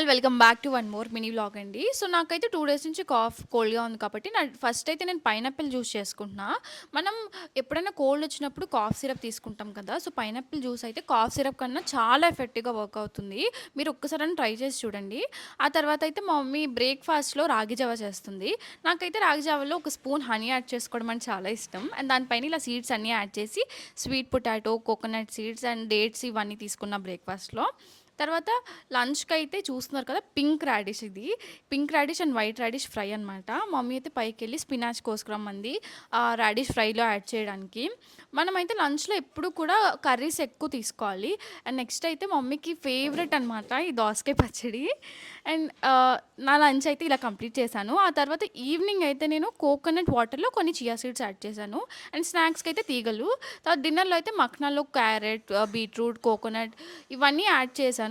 Welcome back to one more mini vlog అండి. So, నాకైతే 2 days నుంచి కోల్డ్‌గా ఉంది కాబట్టి ఫస్ట్ అయితే నేను పైనాపిల్ జ్యూస్ చేసుకుంటున్నా. మనం ఎప్పుడైనా కోల్డ్ వచ్చినప్పుడు కాఫ్ సిరప్ తీసుకుంటాం కదా! సో, పైనాపిల్ జ్యూస్ అయితే కాఫ్ సిరప్ కన్నా చాలా ఎఫెక్టివ్‌గా వర్క్ అవుతుంది. మీరు ఒక్కసారైనా ట్రై చేసి చూడండి. ఆ తర్వాత అయితే మా మమ్మీ బ్రేక్‌ఫాస్ట్‌లో రాగి జావ చేస్తుంది. నాకైతే రాగి జావలో ఒక స్పూన్ హనీ యాడ్ చేసుకోవడం అంటే చాలా ఇష్టం. అండ్ దానిపైన ఇలా సీడ్స్ అన్నీ యాడ్ చేసి sweet potato, coconut seeds and dates ఇవన్నీ తీసుకున్న బ్రేక్‌ఫాస్ట్‌లో. తర్వాత లంచ్‌కైతే చూస్తున్నారు కదా! పింక్ రాడిష్ ఇది. Pink radish and white radish fry అనమాట. మమ్మీ అయితే పైకెళ్ళి స్పినాచ్ కోసుకురమ్మంది. రాడిష్ ఫ్రైలో యాడ్ చేయడానికి. మనమైతే లంచ్‌లో ఎప్పుడు కూడా కర్రీస్ ఎక్కువ తీసుకోవాలి. అండ్ నెక్స్ట్ అయితే మమ్మీకి ఫేవరెట్ అనమాట ఈ దోసకాయ పచ్చడి. అండ్ నా లంచ్ అయితే ఇలా కంప్లీట్ చేశాను. ఆ తర్వాత ఈవినింగ్ అయితే నేను కోకోనట్ వాటర్‌లో కొన్ని చియా సీడ్స్ యాడ్ చేశాను. అండ్ స్నాక్స్‌కి అయితే తీగలు. తర్వాత డిన్నర్‌లో అయితే మఖనాలో క్యారెట్, బీట్రూట్, కోకోనట్ ఇవన్నీ యాడ్ చేశాను.